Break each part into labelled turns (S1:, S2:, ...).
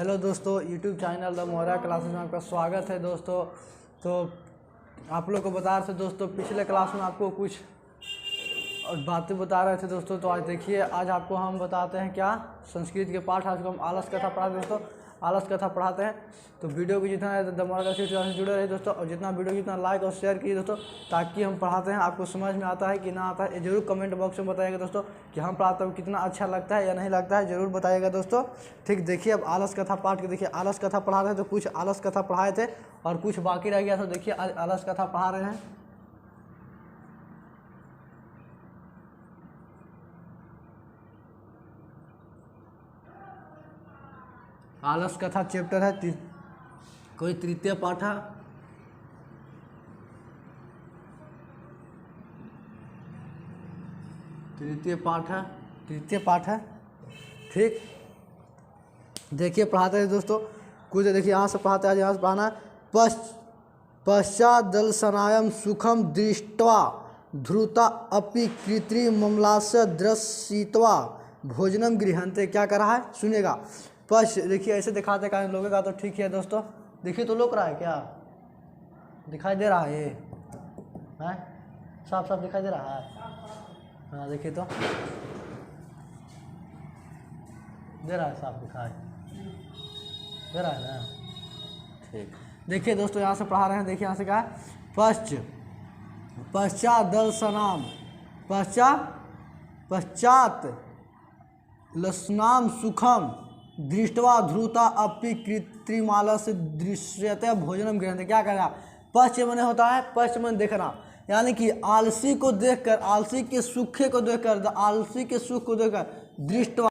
S1: Hello दोस्तों, YouTube channel the Mohra classes में आपका स्वागत है दोस्तों। तो आप लोग को बता रहे थे दोस्तों, पिछले क्लास में आपको कुछ बातें बता रहे थे दोस्तों। तो आज देखिए, आज आपको हम बताते हैं क्या, संस्कृत के पाठ। आज को हम आलस कथा पढ़ाते हैं दोस्तों, आलस कथा पढ़ाते हैं। तो वीडियो को जितना है द मोहरा क्लासेस से जुड़े रहे दोस्तों, और जितना वीडियो जितना लाइक और शेयर कीजिए दोस्तों, ताकि हम पढ़ाते हैं आपको समझ में आता है कि ना आता है। ये जरूर कमेंट बॉक्स में बताइएगा दोस्तों कि हम पढ़ाते हैं कितना अच्छा लगता है या नहीं लगता है, जरूर बताइएगा दोस्तों। ठीक, देखिए अब आलस कथा पाठ के देखिए, आलस कथा पढ़ा रहे थे तो कुछ आलस कथा पढ़ाए थे और कुछ बाकी रह गया। तो देखिए आज आलस कथा पढ़ा रहे हैं। आलस कथा चैप्टर है कोई तृतीय पाठ है। तृतीय पाठ है। ठीक, देखिए पढ़ाते हैं दोस्तों कुछ। देखिए यहाँ से पढ़ाते हैं, यहाँ से पढ़ाना है। पश्चात दलसनायम सुखम दृष्ट्वा ध्रुता अपि कृत्रिममलास्य दृश्यित्वा भोजनम गृहन्ते। क्या कर रहा है सुनिएगा। देखिए ऐसे दिखाते का लोगों तो ठीक है दोस्तों। देखिए तो लोग रहा है क्या, दिखाई दे रहा है ये है, साफ साफ दिखाई दे रहा है। हाँ देखिए तो दे रहा है, साफ दिखाई दे रहा है ना। ठीक, देखिए दोस्तों यहाँ से पढ़ा रहे हैं। देखिए यहाँ से कहा पश्चात दलसनाम, पश्चात लसनाम सुखम दृष्टवा ध्रुता अपि कृत्रिमालस्य दृश्यते भोजनम गृहन्ते। क्या करेगा, पश्च मन होता है, पश्च मन देखना, यानी कि आलसी को देखकर, आलसी के सुखे को देखकर, आलसी के सुख को देखकर दृष्टवा।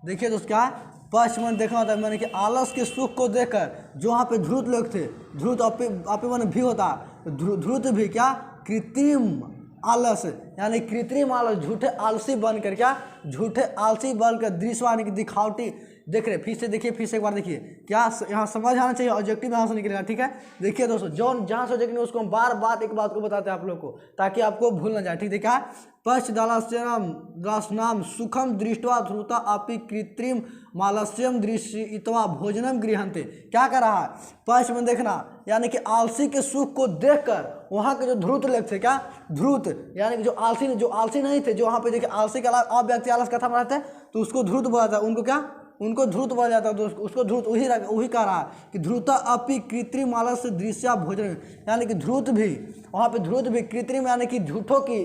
S1: देखिए दोस्त क्या है, पश्च मन देखना होता है, मैंने कि आलस के सुख को देखकर। जो वहाँ पे ध्रुत लोग थे, ध्रुत अपि मन भी होता है, ध्रुत भी क्या, कृत्रिम आलस, यानी कृत्रिम आलस, झूठे आलसी बनकर, क्या झूठे आलसी बनकर दृश्य यानी कि दिखावटी देख रहे। फिर से देखिए, फिर से एक बार देखिए, क्या यहाँ समझ आना चाहिए, ऑब्जेक्टिव यहाँ से निकलेगा। ठीक है, देखिए दोस्तों, जो जहाँ से ऑब्जेक्टिव उसको हम बार बार एक बात को बताते हैं आप लोग को, ताकि आपको भूल ना जाए। ठीक है, क्या पश्च दालस्यम सुखम दृष्ट्वा ध्रुता अपि कृत्रिम मालस्यम दृश्यित्वा भोजनम गृहन्ते। क्या कर रहा है, पश्च में देखना, यानी कि आलसी के सुख को देखकर वहाँ के जो ध्रुत लोग थे, क्या ध्रुत यानी कि जो आलसी नहीं थे, जो वहाँ पे देखिए आलसी के अलावा आप व्यक्ति आलस कथा में रहते हैं तो उसको ध्रुत बोला जाता है। उनको क्या, उनको ध्रुत बोला जाता है। उसको ध्रुत वही कह रहा है कि ध्रुता अपि कृत्रिम आलस्य दृश्य भोजन, यानी कि ध्रुत भी, वहाँ पे ध्रुत भी कृत्रिम यानी कि झूठों की,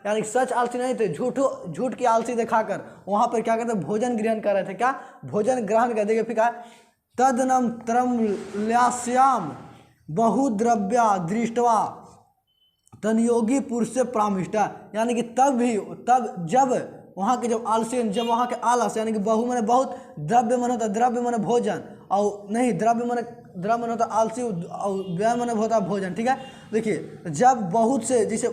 S1: यानी कि सच आलसी नहीं थे, झूठ की आलसी दिखाकर वहाँ पर क्या करते, भोजन ग्रहण कर रहे थे। क्या भोजन ग्रहण कर देंगे। फिर तदनम तरम ल्यास्याम बहुद्रव्या दृष्टवा तनयोगी पुरुष से प्रामिष्टा, यानी कि तब जब वहाँ के जब आलसी, जब वहाँ के आलस, यानी कि बहु मैंने बहुत, द्रव्य मन होता, द्रव्य मन भोजन, और नहीं द्रव्य मन होता आलसी, और व्यय मन होता भोजन। ठीक है, देखिए जब बहुत से, जैसे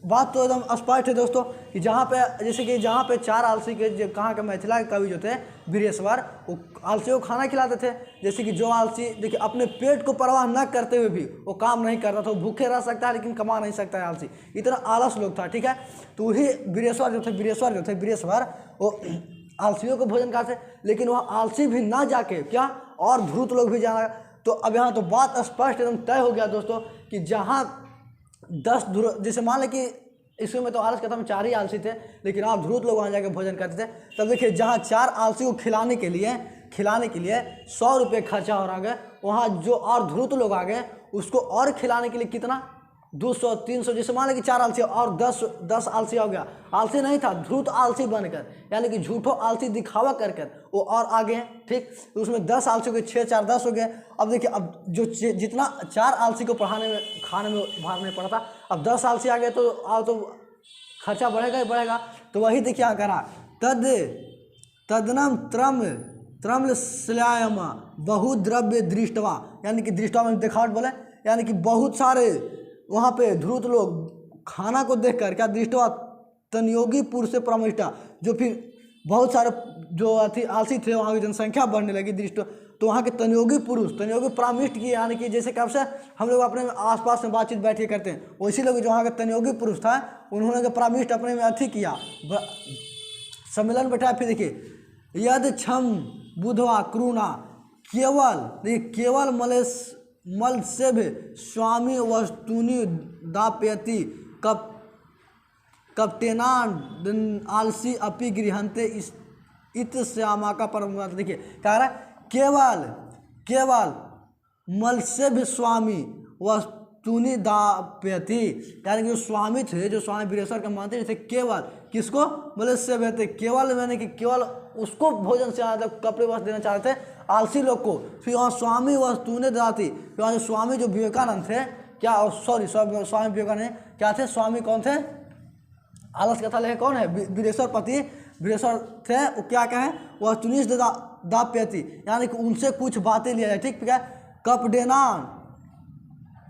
S1: बात तो एकदम स्पष्ट है दोस्तों कि जहाँ पे, जैसे कि जहाँ पे चार आलसी के, जो कहाँ के मिथिला के कवि जो थे वीरेश्वर, वो आलसी को खाना खिलाते थे। जैसे कि जो आलसी देखिए अपने पेट को परवाह न करते हुए भी वो काम नहीं करता था, वो भूखे रह सकता है लेकिन कमा नहीं सकता है आलसी, इतना आलस लोग था। ठीक है, तो वही वीरेश्वर जो थे वो आलसियों को भोजन खाते, लेकिन वह आलसी भी ना जाके क्या, और ध्रुत लोग भी जाना। तो अब यहाँ तो बात स्पष्ट एकदम तय हो गया दोस्तों कि जहाँ 10 जैसे मान लें कि इसमें में तो आलस कथा में 4 ही आलसी थे, लेकिन आप ध्रुत लोग वहाँ जाकर भोजन करते थे। तब देखिए जहाँ 4 आलसी को खिलाने के लिए 100 रुपये खर्चा हो रहा है, वहाँ जो और ध्रुत लोग आ गए उसको और खिलाने के लिए कितना, 200 300, जैसे मान लें कि 4 आलसी और 10 आलसी हो गया। आलसी नहीं था, ध्रुत आलसी बनकर, यानी कि झूठो आलसी दिखावा कर वो और आगे हैं। ठीक, तो उसमें 10 आलसी हो गए, 6 4 10 हो गए। अब देखिए, अब जो जितना 4 आलसी को पढ़ाने में, खाने में भार नहीं पड़ता, अब 10 आलसी आ गए तो खर्चा बढ़ेगा ही बढ़ेगा। तो वही देखिए यहाँ करा, तदनम त्रम श्लायम बहुद्रव्य दृष्टवा, यानी कि दृष्टवा में दिखावट बोले, यानी कि बहुत सारे वहाँ पे ध्रुत लोग खाना को देखकर, क्या दृष्टवा तनयोगी पुरुष से प्रमिष्टा, जो फिर बहुत सारे जो आलसी थे वहाँ की जनसंख्या बढ़ने लगी दृष्ट, तो वहाँ के तनयोगी प्रामिष्ट किए, यानी कि जैसे कब से हम लोग अपने आसपास में बातचीत बैठ के करते हैं, वैसे लोग जो वहाँ के तनयोगी पुरुष था उन्होंने प्रामिष्ट अपने में अथी किया, सम्मेलन बैठाया। फिर देखिए यद क्षम बुधवा क्रूणा केवल, देखिए केवल मलसेभ स्वामी वस्तुनि दाप्यति कप्तेनान आलसी अपि गृहन्ते इत श्यामा का परम। देखिए क्या कह रहा है, केवल मलसेभ स्वामी वस्तुनि दाप्यति, यानी कि जो स्वामी थे, जो स्वामी वीरेश्वर के मानते थे, केवल किसको, मलसेभ थे, केवल यानी कि केवल उसको भोजन से कपड़े वस्त्र देना चाहते थे आलसी लोग को। फिर वहाँ स्वामी वस्तुनि ददाति, फिर वहाँ जो स्वामी जो विवेकानंद थे, क्या सॉरी स्वामी विवेकानंद क्या थे, स्वामी कौन थे, आलस कथा लेखे कौन है, वीरेश्वर पति वीरेश्वर थे, वो क्या कहें, वह चुनिश दाप्यति, यानी कि उनसे कुछ बातें लिया जाए। ठीक है,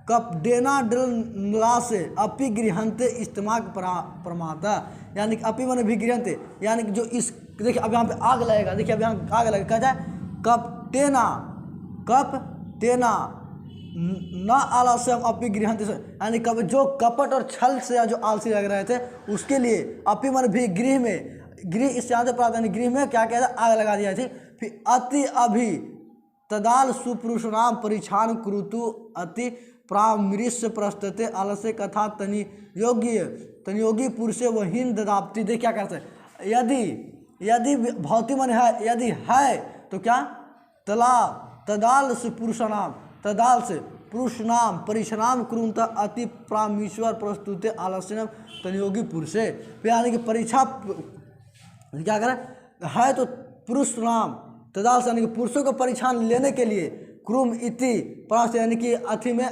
S1: कपडेना डला से अपि गृहंते इस्तेमाल प्रमाता, यानी कि अपि मन भी गृहंते, यानी कि जो इस, देखिए अब यहाँ पे आग लगेगा, देखिए अब यहाँ आग लगेगा, कहा जाए कपटेना न आलस्यम अपि गृहंते, यानी कब जो कपट और छल से जो आलसी लग रहे थे उसके लिए अपि मन भी गृह इस यहाँ से प्राप्त, यानी गृह में क्या कहता है, आग लगा दिया थी। फिर अति अभि तदाल सुपुरुषनाम परिछान कुरुतु अति प्रामृश्य प्रस्तुते आलस्य कथा तनियोगी पुरुषे वहीन ददाप्ति। देख क्या कहते हैं, यदि भौतिक मन है, यदि है तो क्या, तदाल से पुरुषनाम, तदाल से पुरुष नाम परिश्राम कुरुंत अति प्रामीश्वर प्रस्तुते आलस्यम तनियोगी पुरुषे, यानी कि परीक्षा क्या करें, है तो पुरुष नाम, तदाल से यानी कि पुरुषों को परिछान लेने के लिए, क्रूम इति प्रास यानी कि अथि में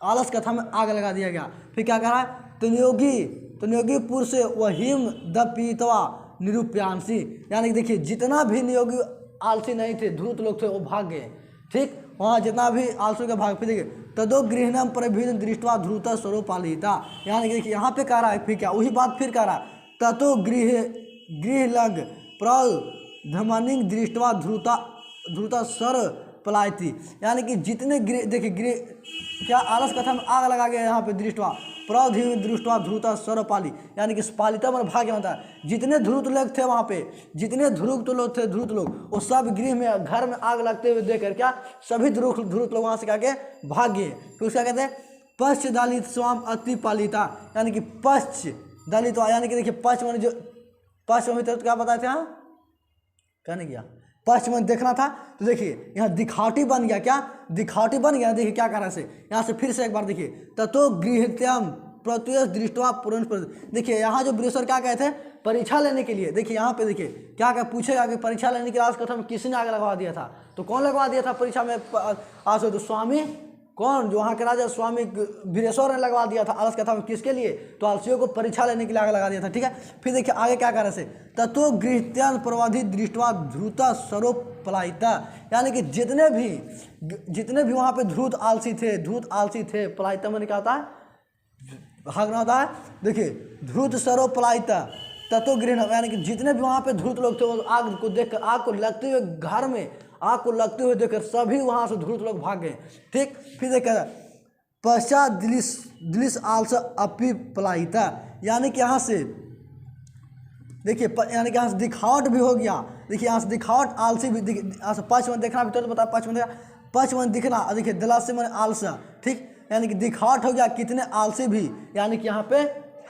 S1: आलस कथा में आग लगा दिया गया। फिर क्या कह रहा है, तनियोगी पुरुष वहीम दपीतवा निरूप्यांशी, यानी कि देखिए जितना भी नियोगी आलसी नहीं थे, धूर्त लोग थे, वो भाग गए। ठीक, वहाँ जितना भी आलसू के भाग, फिर देखिए तदो गृहणम प्रभिन्न दृष्टवा ध्रुत स्वरूपालिता, यानी कि देखिए यहाँ पे कह रहा है, फिर क्या वही बात फिर कह रहा है, ततो गृह लग प्रधमनिंग दृष्टवा ध्रुता स्वर पलायती, यानी कि जितने गृह, देखिए गृह क्या आलस कथा में आग लगा गया यहाँ पे, दृष्टवा प्रधि दृष्टवा ध्रुता स्वरपाली, यानी कि पालिता मन भाग्य होता है। जितने ध्रुत लोग थे वहाँ पे, जितने ध्रुत लोग थे, ध्रुत लोग, वो सब गृह में घर में आग लगते हुए देखकर क्या सभी ध्रुत लोग वहाँ से क्या के भाग गए। फिर उसका कहते हैं पश्च दलित स्वाम अति पालिता, यानी कि पश्च दलित, यानी कि देखिए पश्च मन जो पश्च में तो क्या बताए थे, हाँ कहने गया पश्चिम में देखना था, तो देखिए यहाँ दिखावटी बन गया, क्या दिखावटी बन गया। देखिए क्या कह रहा है, यहाँ से फिर से एक बार देखिए, ततो गृहत्यम प्रत्युष दृष्टवा पुरुष, देखिए यहाँ जो वीरेश्वर क्या कहते हैं, परीक्षा लेने के लिए, देखिए यहाँ पे देखिए क्या क्या पूछेगा कि परीक्षा लेने के आज कथा में किसने आग लगवा दिया था, तो कौन लगवा दिया था परीक्षा में आज, तो स्वामी कौन, जो वहाँ के राजा स्वामी वीरेश्वर ने लगवा दिया था आलस कथा में, किसके लिए, तो आलसियों को परीक्षा लेने के लिए आग लगा दिया था। ठीक है, फिर देखिए आगे क्या कर रहे थे, तत्व गृहत्यान प्रवाधि दृष्टवा ध्रुता स्वरूप पलायिता, यानी कि जितने भी वहाँ पे ध्रुत आलसी थे, पलायिता मैंने क्या होता है, भागना होता है। देखिए ध्रुत स्वरूप पलायिता तत्व गृह, यानी कि जितने भी वहाँ पे ध्रुत लोग थे, वो आग को देखकर, आग को लगते हुए घर में आग को लगते हुए देखकर सभी वहाँ से ध्रुत लोग भाग गए। ठीक, फिर देखा पश्चात दिलिस आलस अपि पलायिता, यानी कि यहाँ से देखिए, यानी कि यहाँ से दिखावट भी हो गया। देखिए यहाँ से दिखावट आलसी भी, यहाँ से पश्चिम देखना भी तो बता, पश्चिम दिखना, देखिए दलास्य मन आलसा। ठीक, यानी कि दिखावट हो गया, कितने आलसी भी, यानी कि यहाँ पे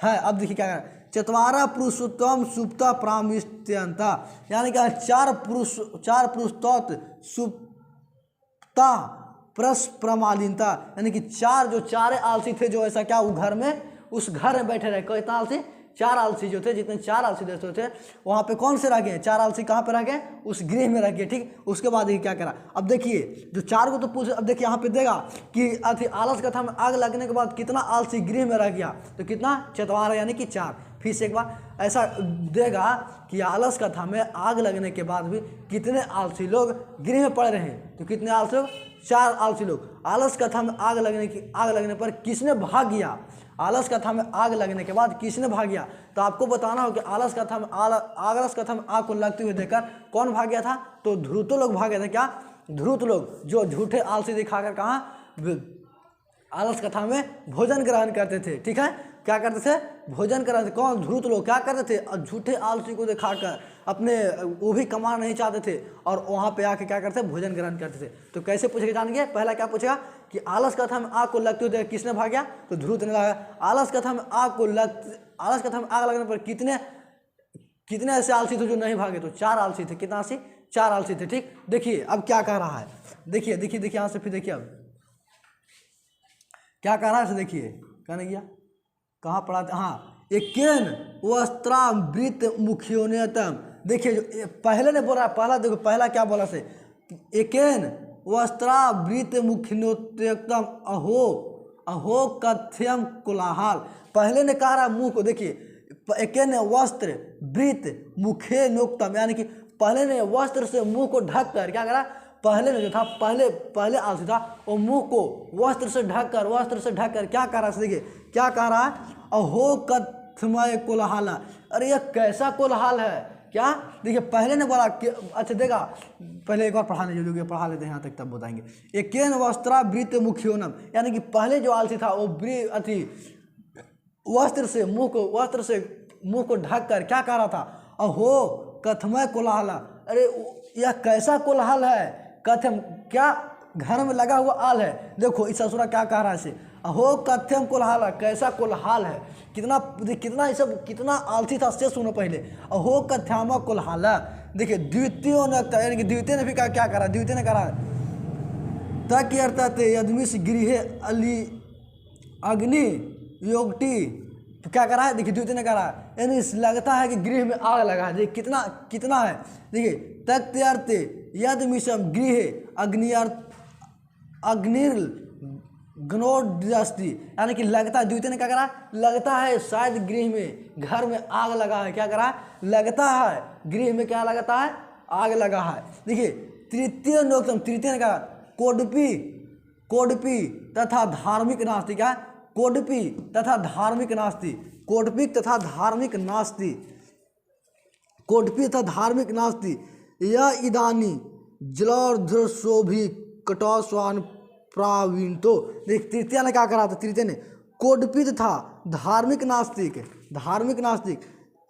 S1: है। अब देखिए क्या कर, चतवारा पुरुषोत्तम सुप्ता प्रामिष्त्यंता, यानी कि चार पुरुषोत्त सुप्ता प्रमालिनता, यानी कि चार आलसी थे जो ऐसा क्या वो घर में, उस घर में बैठे रहे। कितना आलसी, चार आलसी जो थे, जितने चार आलसी दोस्तों थे वहाँ पे कौन से रह गए, चार आलसी कहाँ पे रह गए, उस गृह में रह गए। ठीक, उसके बाद ये क्या करा, अब देखिए जो चार को तो पूछ, अब देखिए यहाँ पे देगा कि अति आलस कथा में आग लगने के बाद कितना आलसी गृह में रह गया, तो कितना, चतवारा यानी कि चार। फिर से एक बार ऐसा देगा कि आलस कथा में आग लगने के बाद भी कितने आलसी लोग गृह में पड़े रहे, तो कितने आलसी लोग, चार आलसी लोग। आलस कथा में आग लगने पर किसने भाग गया, आलस कथा में आग लगने के बाद किसने भाग गया, तो आपको बताना हो कि आलस कथा में आग को लगते हुए देखकर कौन भाग गया था, तो ध्रुतो लोग भाग गए थे। क्या, ध्रुत लोग जो झूठे आलसी दिखाकर कहाँ आलस कथा में भोजन ग्रहण करते थे। ठीक है, क्या करते थे, भोजन करते थे। कौन, ध्रुत लोग क्या करते थे, और झूठे आलसी को दिखाकर अपने वो भी कमाना नहीं चाहते थे और वहाँ पे आके क्या करते थे, भोजन ग्रहण करते थे। तो कैसे पूछेगा जानेंगे, पहला क्या पूछेगा कि आलस कथा में आग को लगते हुए किसने भागा, तो ध्रुत ने लगा। आलस कथा में आग लगने पर कितने ऐसे आलसी थे जो नहीं भागे, तो 4 आलसी थे। कितना आलसी, 4 आलसी थे। ठीक, देखिए अब क्या कह रहा है, देखिए यहाँ से फिर देखिए अब क्या कह रहा है, देखिए कहने गया कहाँ पढ़ाते, हाँ, एकेन वस्त्रावृत मुख्योन्यतम। देखिए जो पहले ने बोला, पहला देखो, पहला क्या बोला से, एकेन वस्त्रावृत मुख्योन्यतम अहो कथ्यम कोलाहल। पहले ने कहा रहा मुंह को, देखिए एकेन वस्त्र वृत मुखे नोक्तम, यानी कि पहले ने वस्त्र से मुंह को ढक कर क्या करा, पहले ने जो था, पहले आलसी था, वो मुंह को वस्त्र से ढककर क्या कह रहा है, देखिए क्या कह रहा है, अहो कथमय कोलाहल। अरे यह कैसा कोलाहल है, क्या, देखिए पहले ने बोला कि अच्छा देखा, पहले एक बार पढ़ाने जो पढ़ा लेते हैं यहाँ तक, तब बताएंगे। एकेन वस्त्रावृत मुख्योनम, यानी कि पहले जो आलसी था वो वस्त्र से मुंह को ढककर क्या कह रहा था, अहो कथमय कोलाहल। अरे यह कैसा कोलाहल है, कथम क्या घर में लगा हुआ आल है। देखो इस ससुरा क्या कह रहा है इसे, अहो कथम कोलाहल, कैसा कोलाहल है, कितना ये सब कितना आलसी था। से सुनो पहले, अहो कथ्याम कोलाहल। देखिए द्वितीय ने, यानी कि द्वितीय ने भी क्या करा, द्वितीय ने करा तक अर्थाते यदमिश गृह अली अग्नि योगटी, तो क्या करा है, देखिए द्वितीय ने करा है, यानी लगता है कि गृह में आग लगा है। देखिए कितना है, देखिए तक्त्यर्थे यद मिशम गृह अग्निर ग्नोदस्ति, यानी कि लगता है, द्वितीय ने क्या करा, लगता है शायद गृह में, घर में आग लगा है। क्या करा, लगता है गृह में क्या लगता है, आग लगा है। देखिए तृतीय नोक्तम, तृतीय ने कहा कोडपी तथा धार्मिक नास्ति, क्या, कोडपी तथा धार्मिक नास्ति, कोडपिक तथा धार्मिक नास्ति, यह इदानी जलोर्ध्वशोभी कटौस्वान प्रावीणतो। देख तृतीय ने क्या करा था, तृतीय ने कोडपित था धार्मिक नास्तिक,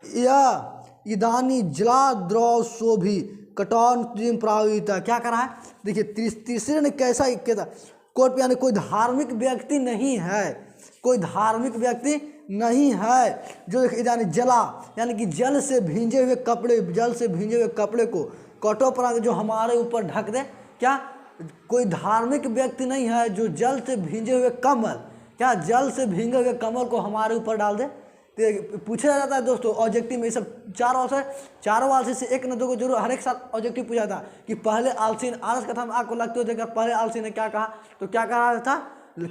S1: यह इदानी जलाद्रौशोभी कटौन प्रावीणता, क्या करा है, देखिए तीसरे ने कैसा किया था, कोड, यानी कोई धार्मिक व्यक्ति नहीं है, जो यानी जला, यानी कि जल से भींजे हुए कपड़े को कटो पर जो हमारे ऊपर ढक दे। क्या, कोई धार्मिक व्यक्ति नहीं है जो जल से भींजे हुए कमल को हमारे ऊपर डाल दे। तो पूछा जाता है दोस्तों ऑब्जेक्टिव में, सब चारों आलसी से एक न दो को जरूर हर एक साथ ऑब्जेक्टिव पूछा था कि पहले आलसी ने आलस कथा में आग को लगते हुए देखा, पहले आलसी ने क्या कहा, तो क्या कहा था,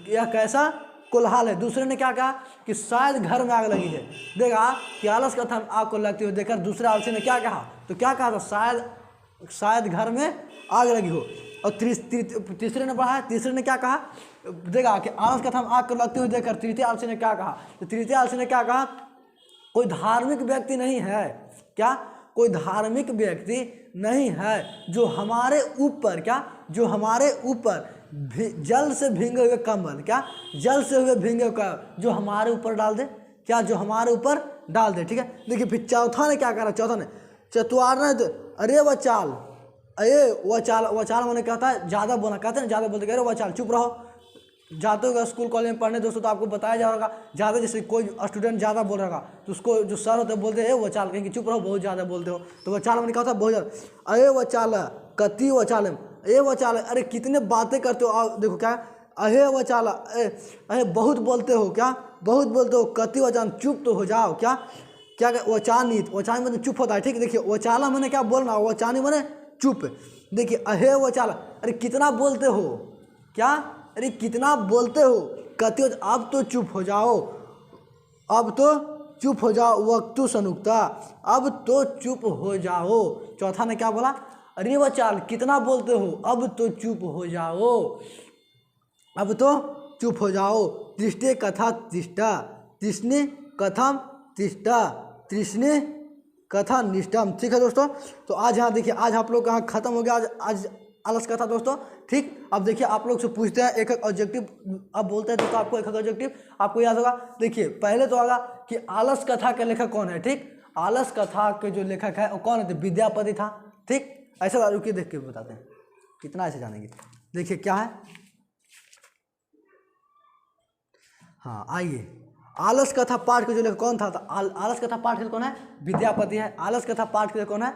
S1: यह कैसा कोलाहल है। दूसरे ने क्या कहा कि शायद घर में आग लगी है। देखा कि आलस कथा में आग को लगते हुए देखकर दूसरे आलसी ने क्या कहा, तो क्या कहा था, शायद घर में आग लगी हो। और तीसरे ने पढ़ा है, तीसरे ने क्या कहा, देखा कि आलस कथा में आग को लगते हुए देखकर तृतीय आलसी ने क्या कहा, तो तृतीय आलसी ने क्या कहा, कोई धार्मिक व्यक्ति नहीं है, क्या, कोई धार्मिक व्यक्ति नहीं है जो हमारे ऊपर जल से भींगे हुए कमल, क्या, जल से हुए भींगे हुए जो हमारे ऊपर डाल दे, क्या, जो हमारे ऊपर डाल दे। ठीक है, देखिए फिर चौथा ने क्या करा, चौथा ने चतुर्थ, अरे वचाल मैंने कहता है ज़्यादा बोलना, कहते हैं ज़्यादा बोलते, अरे वचाल चुप रहो। जाते होगा स्कूल कॉलेज में पढ़ने दोस्तों, तो आपको बताया जा होगा, ज़्यादा जैसे कोई स्टूडेंट ज़्यादा बोल रहा होगा तो उसको जो सर होते हैं बोलते हैं वचाल, कहेंगे चुप रहो बहुत ज़्यादा बोलते हो। तो वचाल मैंने कहा था बहुत ज़्यादा, अरे वचाल कति वचाल, अरे वचाल, अरे कितने बातें करते हो। देखो क्या, अहे वचाल, अहे बहुत बोलते हो, क्या, बहुत बोलते हो, कति वचाल, चुप तो हो जाओ। क्या वचानित मैंने चुप होता है। ठीक है, देखिए वचाला मैंने क्या बोलना, वचानी मैंने चुप। देखिए अहे वचाला, अरे कितना बोलते हो, क्या, अरे कितना बोलते हो, कहते हो अब तो चुप हो जाओ, वक्तु सनुक्ता, अब तो चुप हो जाओ। चौथा ने क्या बोला, अरे वचाल कितना बोलते हो, अब तो चुप हो जाओ, तृष्णे कथा तिष्ठा, तृष्णे कथम तिष्ठा, तृष्णे कथा निष्ठम। ठीक है दोस्तों, तो आज यहाँ देखिए, आज आप लोग का यहाँ खत्म हो गया। आज आलस कथा दोस्तों। ठीक, अब देखिए आप लोग से पूछते हैं एक एक ऑब्जेक्टिव, अब बोलते हैं दोस्तों आपको एक एक ऑब्जेक्टिव आपको याद होगा। देखिए पहले तो आगा कि आलस कथा के लेखक कौन है। ठीक, आलस कथा के जो लेखक है वो कौन है, तो विद्यापति था। ठीक, ऐसा रुकिए देख के बताते हैं, कितना ऐसे जानेंगे। देखिए क्या है, हाँ आइए, आलस कथा पाठ के जो लेखक कौन था, तो आलस कथा पाठ के कौन है, विद्यापति है। आलस कथा पाठ के कौन है,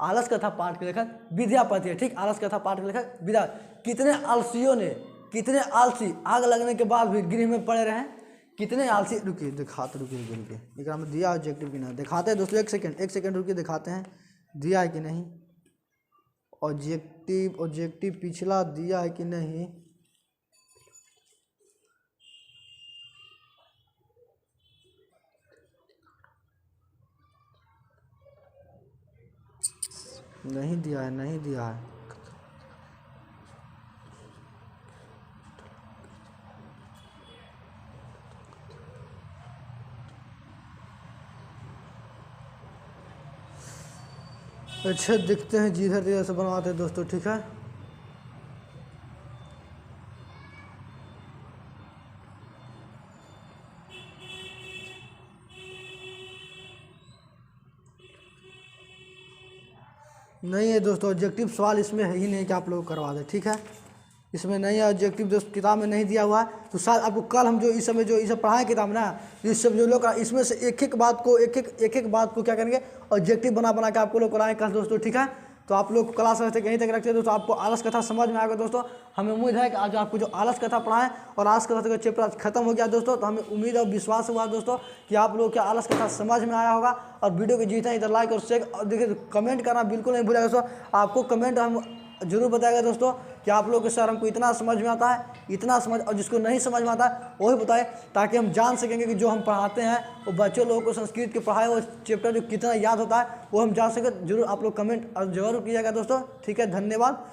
S1: आलस कथा पाठ के लेखक विद्यापति है। ठीक, आलस कथा पाठ के लेखक विद्या। कितने आलसियों ने, कितने आलसी आग लगने के बाद भी गृह में पड़े रहे, कितने आलसी, रुकिए दिखाते, रुकिए एक में दिया ऑब्जेक्टिव की ना दिखाते हैं दोस्तों, एक सेकंड रुकिए दिखाते हैं दिया है कि नहीं, ऑब्जेक्टिव पिछला दिया है कि नहीं। नहीं दिया है। अच्छा दिखते हैं, जिधर से बनवाते हैं दोस्तों। ठीक है, नहीं है दोस्तों, ऑब्जेक्टिव सवाल इसमें है ही नहीं कि आप लोग करवा दें। ठीक है, इसमें नहीं है ऑब्जेक्टिव दोस्त, किताब में नहीं दिया हुआ है। तो शायद आपको कल हम जो इस समय जो इसे पढ़ाएं किताब ना, इस सब जो लोग इसमें से एक एक बात को क्या करेंगे, ऑब्जेक्टिव बना के आपको लोग कराएं कल दोस्तों। ठीक है, तो आप लोग क्लास रहते कहीं तक रखते हैं दोस्तों, आपको आलस कथा समझ में आएगा दोस्तों। हमें उम्मीद है कि आज आपको जो आलस कथा पढ़ाएं और आलस कथा का चैप्टर आज खत्म हो गया दोस्तों, तो हमें उम्मीद और विश्वास हुआ दोस्तों कि आप लोग क्या आलस कथा समझ में आया होगा। और वीडियो को जीते इधर लाइक और शेयर और देखिए कमेंट करना बिल्कुल नहीं भूलेगा दोस्तों। आपको कमेंट हम जरूर बताएगा दोस्तों कि आप लोग के सर हमको इतना समझ में आता है, इतना समझ, और जिसको नहीं समझ में आता है वही बताए, ताकि हम जान सकेंगे कि जो हम पढ़ाते हैं वो बच्चों लोगों को संस्कृत के पढ़ाए वो चैप्टर जो कितना याद होता है वो हम जान सकें। जरूर आप लोग कमेंट और जरूर कीजिएगा दोस्तों। ठीक है, धन्यवाद।